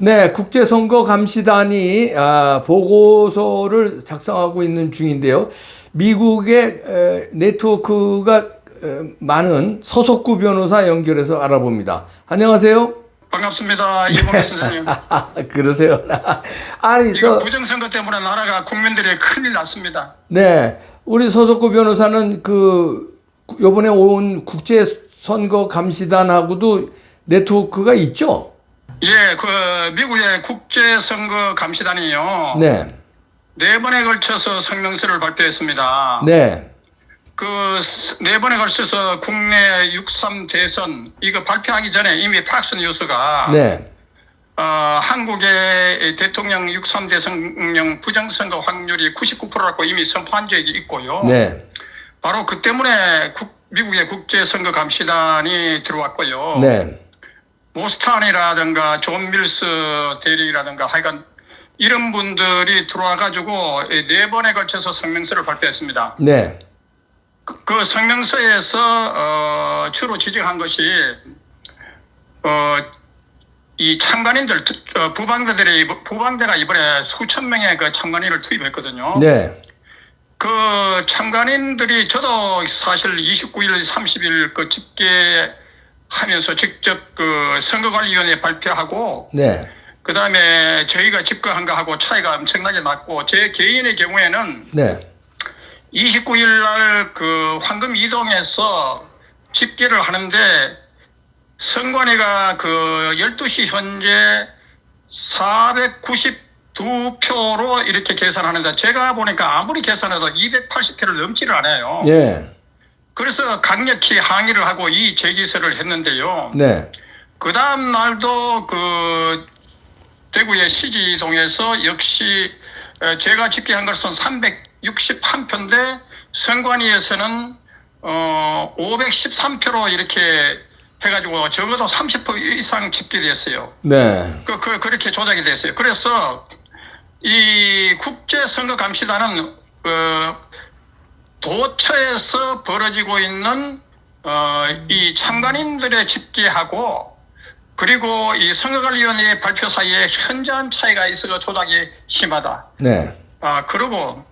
네, 국제선거감시단이 보고서를 작성하고 있는 중인데요. 미국의 네트워크가 많은 서석구 변호사 연결해서 알아봅니다. 안녕하세요. 반갑습니다. 이봉규 선생님. 그러세요. 아니, 이거 부정선거 때문에 나라가 국민들이 큰일 났습니다. 네, 우리 서석구 변호사는 요번에 온 국제선거감시단하고도 네트워크가 있죠? 예, 미국의 국제선거 감시단이요. 네, 네 번에 걸쳐서 성명서를 발표했습니다. 네, 네 번에 걸쳐서 국내 6.3 대선 이거 발표하기 전에 이미 팍스 뉴스가 네, 한국의 대통령 6.3 대통령 부정선거 확률이 99%라고 이미 선포한 적이 있고요. 네, 바로 그 때문에 미국의 국제선거 감시단이 들어왔고요. 네, 모스탄이라든가 존 밀스 대리라든가 하여간 이런 분들이 들어와가지고 네 번에 걸쳐서 성명서를 발표했습니다. 네, 그 성명서에서 주로 지적한 것이 이 참관인들 부방대가 이번에 수천 명의 그 참관인을 투입했거든요. 네, 그 참관인들이 저도 사실 29일, 30일 그 집계하면서 직접 그 선거관리위원회에 발표하고 네, 그 다음에 저희가 집계한 거하고 차이가 엄청나게 났고 제 개인의 경우에는 네, 29일 날 그 황금 이동에서 집계를 하는데 선관위가 그 12시 현재 492표로 이렇게 계산하는데 제가 보니까 아무리 계산해도 280표를 넘지를 않아요. 네, 그래서 강력히 항의를 하고 이 제기서를 했는데요. 네, 그 다음 날도 그 대구의 시지동에서 역시 제가 집계한 것은 361표인데 선관위에서는 513표로 이렇게 해가지고 적어도 30% 이상 집계됐어요. 네, 그렇게 조작이 됐어요. 그래서 이 국제선거감시단은 도처에서 벌어지고 있는 이 참관인들의 집계하고 그리고 이 선거관리위원회 발표 사이에 현저한 차이가 있어서 조작이 심하다. 네, 그리고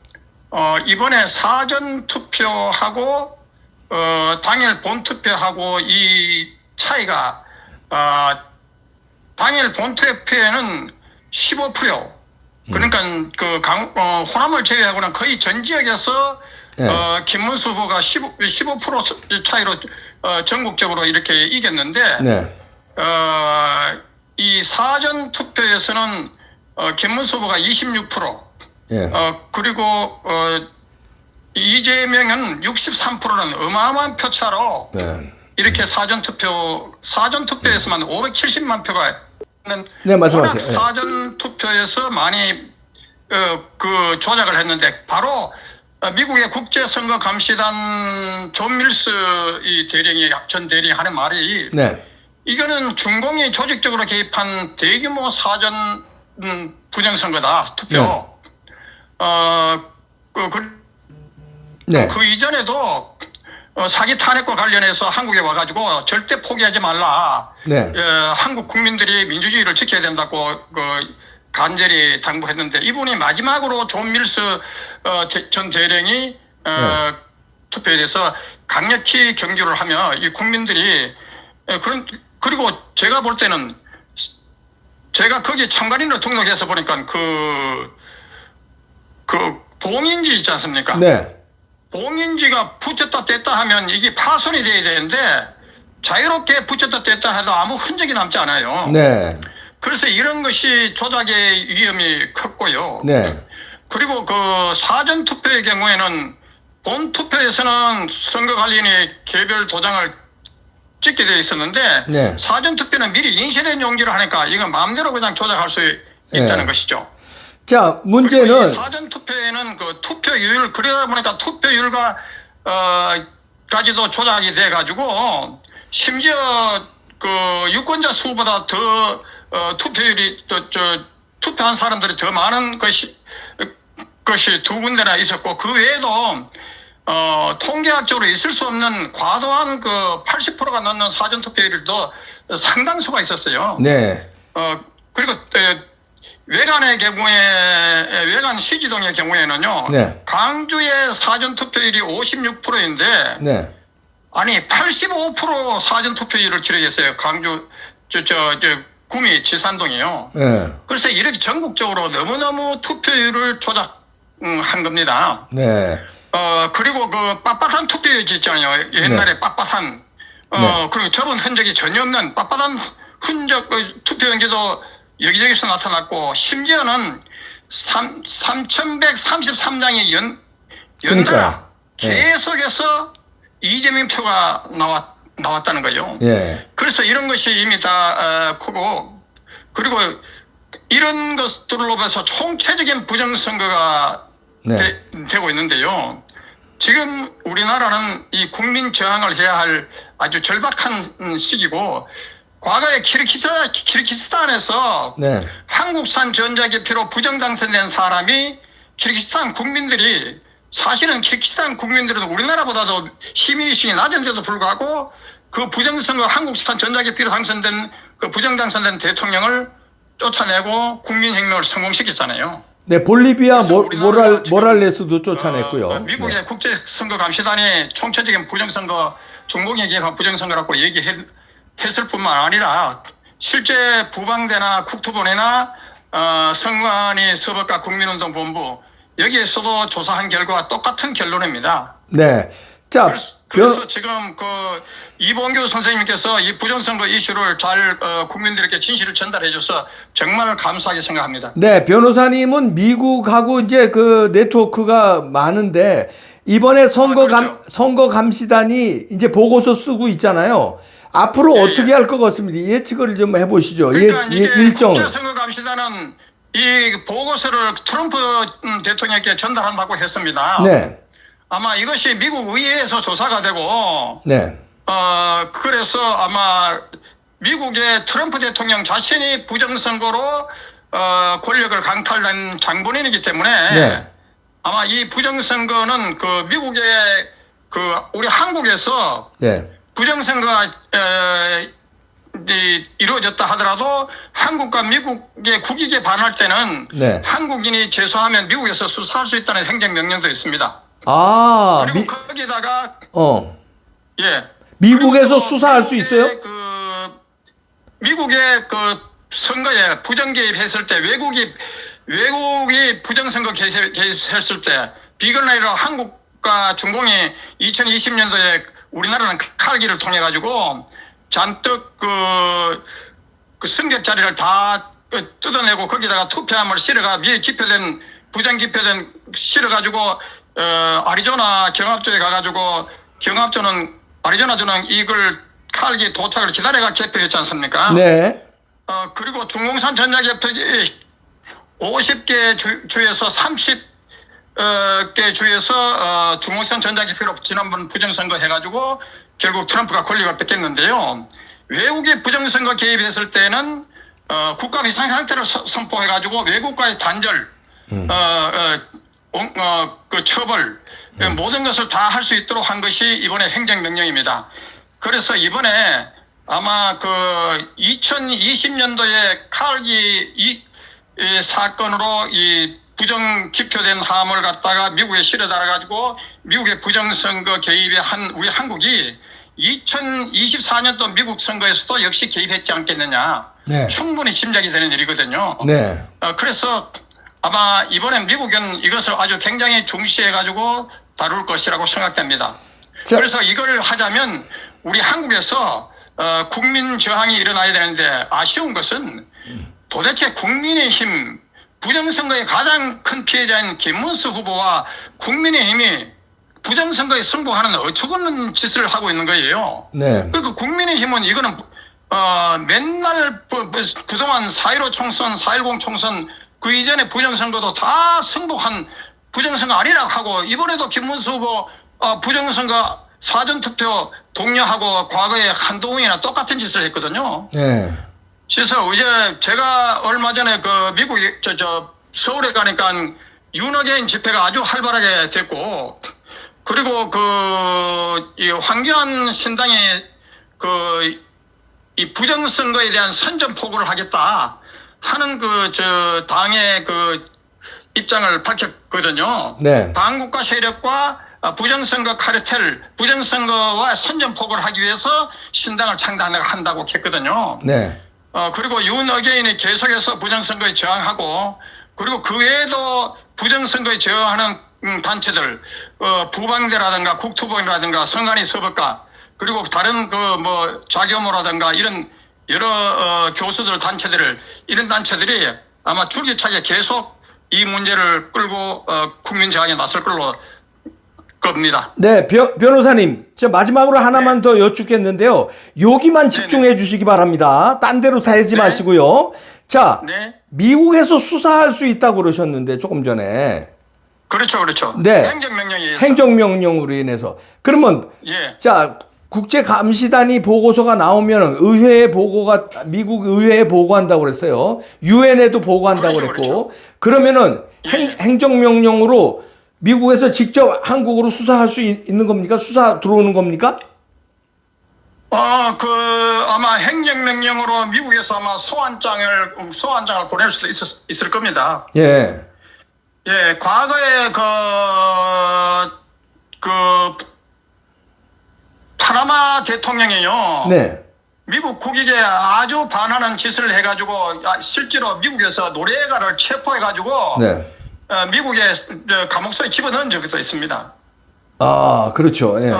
이번에 사전 투표하고 당일 본투표하고 이 차이가 당일 본투표에는 15%. 그러니까 호남을 제외하고는 거의 전 지역에서 네. 김문수 후보가 15% 차이로 전국적으로 이렇게 이겼는데 네, 이 사전 투표에서는 김문수 후보가 26%, 예, 그리고 이재명은 63%는 어마어마한 표차로 네, 이렇게 사전 투표에서만 570만 표가 네, 말씀하세요. 워낙 네. 사전 투표에서 많이 그 조작을 했는데 바로 미국의 국제선거 감시단 존 밀스 이 전 대령이 하는 말이 네, 이거는 중공이 조직적으로 개입한 대규모 사전 부정선거다 투표. 네, 그 이전에도 사기 탄핵과 관련해서 한국에 와가지고 절대 포기하지 말라. 네, 한국 국민들이 민주주의를 지켜야 된다고 간절히 당부했는데 이분이 마지막으로 존 밀스 전 대령이 투표에 대해서 강력히 경고를 하며 이 국민들이 그리고 제가 볼 때는 제가 거기 참관인으로 등록해서 보니까 그 봉인지 있지 않습니까? 네, 봉인지가 붙였다 뗐다 하면 이게 파손이 돼야 되는데 자유롭게 붙였다 뗐다 해도 아무 흔적이 남지 않아요. 네, 그래서 이런 것이 조작의 위험이 컸고요. 네, 그리고 그 사전 투표의 경우에는 본 투표에서는 선거관리인이 개별 도장을 찍게 되어 있었는데 네. 사전 투표는 미리 인쇄된 용지를 하니까 이건 마음대로 그냥 조작할 수 있다는 네. 것이죠. 자, 그리고 이 문제는, 사전 투표에는 그 투표율 그러다 보니까 투표율과 가지도 조작이 돼 가지고 심지어 그 유권자 수보다 더 투표율이 투표한 사람들이 더 많은 것이 두 군데나 있었고 그 외에도 통계학적으로 있을 수 없는 과도한 그 80%가 넘는 사전 투표율도 상당수가 있었어요. 네, 그리고 외관의 경우에 외관 시지동의 경우에는요. 네. 광주의 사전 투표율이 56%인데 네. 아니 85% 사전 투표율을 기록했어요. 광주 구미 지산동이요. 네. 그래서 이렇게 전국적으로 너무너무 투표율을 조작한 겁니다. 네. 그리고 그 빳빳한 투표용지 있잖아요. 옛날에 빳빳한 네. 그리고 접은 흔적이 전혀 없는 빳빳한 흔적 투표용지도 여기저기서 나타났고 심지어는 3,133장이 연달아 그러니까요. 계속해서 이재명 표가 나왔다는 거예요. 예. 그래서 이런 것이 이미 다 크고 그리고 이런 것들로부터 총체적인 부정선거가 네. 되고 있는데요. 지금 우리나라는 이 국민 저항을 해야 할 아주 절박한 시기고 과거에 키르기스탄에서 네. 한국산 전자기표로 부정당선된 사람이 키르기스탄 국민들이 사실은 키르기스탄 국민들은 우리나라보다도 시민의식이 낮은데도 불구하고 그 부정선거 한국산 전자기표로 당선된 그 부정당선된 대통령을 쫓아내고 국민혁명을 성공시켰잖아요. 네, 볼리비아 그래서 우리나라가 지금, 모랄레스도 쫓아냈고요. 미국의 네. 국제선거감시단이 총체적인 부정선거, 중공에 기획한 부정선거라고 얘기했을 뿐만 아니라 실제 부방대나 국토본이나 선관위 서법과 국민운동본부 여기에서도 조사한 결과와 똑같은 결론입니다. 네. 자, 그래서 지금 그 이봉규 선생님께서 이 부정선거 이슈를 잘 국민들에게 진실을 전달해줘서 정말 감사하게 생각합니다. 네, 변호사님은 미국하고 이제 그 네트워크가 많은데 이번에 그렇죠. 선거 감시단이 이제 보고서 쓰고 있잖아요. 앞으로 예, 어떻게 예. 할 것 같습니다. 예측을 좀 해보시죠. 그러니까 이게 일정을. 국제선거감시단은 이 보고서를 트럼프 대통령께 전달한다고 했습니다. 네, 아마 이것이 미국 의회에서 조사가 되고 네, 그래서 아마 미국의 트럼프 대통령 자신이 부정선거로 권력을 강탈한 장본인이기 때문에 네, 아마 이 부정선거는 그 미국의 그 우리 한국에서 네, 부정선거가 이루어졌다 하더라도 한국과 미국의 국익에 반할 때는 네. 한국인이 제소하면 미국에서 수사할 수 있다는 행정명령도 있습니다. 아, 그리고 거기다가 예 미국에서 그리고 또 수사할 수 있어요? 미국의 그 선거에 부정 개입했을 때 외국이 부정선거 개입했을 때 비건라이로 한국과 중공이 2020년도에 우리나라는 칼기를 통해 가지고 잔뜩 그 승객 자리를 다 뜯어내고 거기다가 투표함을 실어가 미리 기표된 부정 기표된 실어가지고 아리조나 경합조에 가가지고 경합조는 아리조나주는 이걸 칼기 도착을 기다려가 개표했지 않습니까? 네. 그리고 중공산 전자개표기 50개 주에서 30개 주에서 중공산 전자개표로 지난번 부정선거 해가지고 결국 트럼프가 권력을 뺏겼는데요. 외국의 부정선거 개입했을 때는 국가 비상상태를 선포해가지고 외국과의 단절, 그 처벌, 모든 것을 다 할 수 있도록 한 것이 이번에 행정명령입니다. 그래서 이번에 아마 그 2020년도에 칼기 이 사건으로 이 부정 기표된 함을 갖다가 미국에 실어달아 가지고 미국의 부정선거 개입에 한 우리 한국이 2024년도 미국 선거에서도 역시 개입했지 않겠느냐. 네. 충분히 짐작이 되는 일이거든요. 네. 그래서 아마 이번엔 미국은 이것을 아주 굉장히 중시해 가지고 다룰 것이라고 생각됩니다. 자. 그래서 이걸 하자면 우리 한국에서 국민 저항이 일어나야 되는데 아쉬운 것은 도대체 국민의힘 부정선거의 가장 큰 피해자인 김문수 후보와 국민의힘이 부정선거에 승부하는 어처구니없는 짓을 하고 있는 거예요. 네. 그러니까 국민의힘은 이거는 맨날 그동안 4.15 총선, 4.10 총선 그 이전에 부정선거도 다 승복한 부정선거 아니라고 하고 이번에도 김문수 후보 부정선거 사전투표 독려하고 과거에 한동훈이나 똑같은 짓을 했거든요. 네. 그래서 이제 제가 얼마 전에 그 미국 서울에 가니까 윤어게인 집회가 아주 활발하게 됐고 그리고 이 황교안 신당이 이 부정선거에 대한 선전포고를 하겠다. 하는 당의 입장을 밝혔거든요. 네. 반국가 세력과 부정선거 카르텔, 부정선거와 선전포고를 하기 위해서 신당을 창단한다고 했거든요. 네. 그리고 윤 의견인이 계속해서 부정선거에 저항하고, 그리고 그 외에도 부정선거에 저항하는 단체들, 부방대라든가 국토부라든가 성간이 서법가, 그리고 다른 자교모라든가 이런 여러 교수들 단체들을, 이런 단체들이 아마 줄기차게 계속 이 문제를 끌고 국민 저항에 나설 걸로 겁니다. 네, 변호사님, 마지막으로 하나만 더 여쭙겠는데요. 여기만 집중해 주시기 바랍니다. 딴 데로 살지 마시고요. 자, 미국에서 수사할 수 있다고 그러셨는데 조금 전에. 그렇죠, 그렇죠. 네. 행정명령에 의해서. 행정명령으로 인해서. 그러면 자, 국제감시단이 보고서가 나오면 의회에 미국 의회에 보고한다고 그랬어요. 유엔에도 보고한다고 그랬고. 그렇죠. 그러면은 행정명령으로 미국에서 직접 한국으로 수사할 수 있는 겁니까? 수사 들어오는 겁니까? 아마 행정명령으로 미국에서 아마 소환장을 보낼 수도 있을 겁니다. 예. 예, 과거에 파나마 대통령이요. 네. 미국 국익에 아주 반하는 짓을 해가지고 실제로 미국에서 노래가를 체포해가지고 네. 미국의 감옥소에 집어넣은 적도 있습니다. 아, 그렇죠. 예.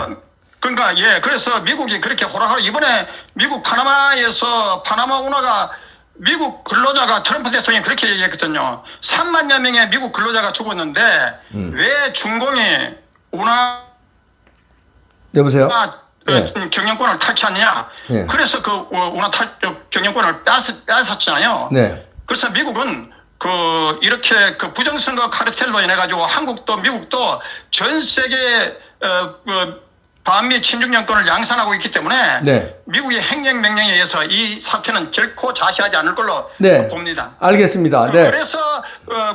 그러니까 그래서 미국이 그렇게 호락호락 이번에 미국 파나마에서 파나마 운하가 미국 근로자가 트럼프 대통령이 그렇게 얘기했거든요. 3만여 명의 미국 근로자가 죽었는데 왜 중공이 운하 여보세요? 경영권을 탈취하느냐. 그래서 운하 경영권을 뺏었잖아요. 네. 그래서 미국은 이렇게 부정선거 카르텔로 인해 가지고 한국도 미국도 전 세계 반미 친중 정권을 양산하고 있기 때문에 미국의 행정명령에 의해서 이 사태는 결코 자시하지 않을 걸로 봅니다. 알겠습니다. 네. 그래서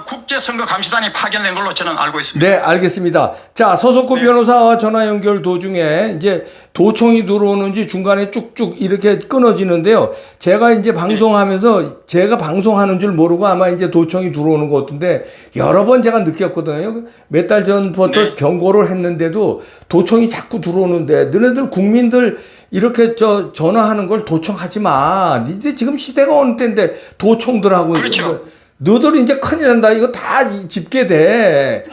국제선거감시단이 파견된 걸로 저는 알고 있습니다. 네, 알겠습니다. 자, 서석구 변호사와 전화 연결 도중에 이제 도청이 들어오는지 중간에 쭉쭉 이렇게 끊어지는데요. 제가 이제 방송하면서 제가 방송하는 줄 모르고 아마 이제 도청이 들어오는 것 같은데 여러 번 제가 느꼈거든요. 몇 달 전부터 경고를 했는데도 도청이 자꾸 들어오는데 너네들 국민들 이렇게 전화하는 걸 도청하지 마. 니들 지금 시대가 어느 때인데 도청들 하고. 그렇죠. 너들 이제 큰일 난다. 이거 다 집계돼.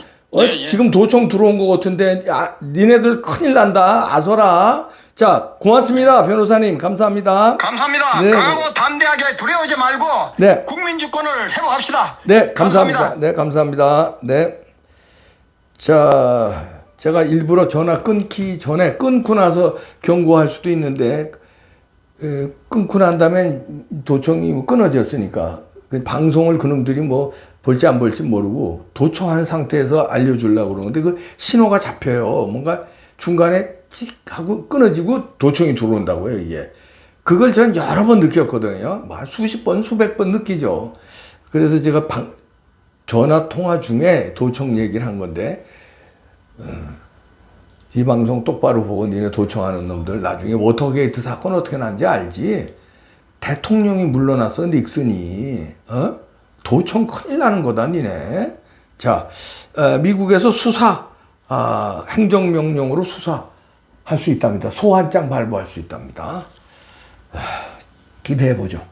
지금 도청 들어온 것 같은데 니네들 큰일 난다. 아서라. 자, 고맙습니다. 변호사님. 감사합니다. 감사합니다. 네. 강하고 담대하게 두려워하지 말고 국민 주권을 회복합시다. 네, 감사합니다. 네, 감사합니다. 네. 자, 제가 일부러 전화 끊기 전에 끊고 나서 경고할 수도 있는데 끊고 난 다음에 도청이 끊어졌으니까 방송을 그놈들이 볼지 안 볼지 모르고 도청한 상태에서 알려주려고 그러는데 그 신호가 잡혀요. 뭔가 중간에 칙 하고 끊어지고 도청이 들어온다고요, 이게. 그걸 전 여러 번 느꼈거든요. 수십 번, 수백 번 느끼죠. 그래서 제가 전화 통화 중에 도청 얘기를 한 건데, 이 방송 똑바로 보고 니네 도청하는 놈들 나중에 워터게이트 사건 어떻게 난지 알지? 대통령이 물러났어, 닉슨이. 도청 큰일 나는 거다, 니네. 자, 미국에서 행정명령으로 수사할 수 있답니다. 소환장 발부할 수 있답니다. 기대해보죠.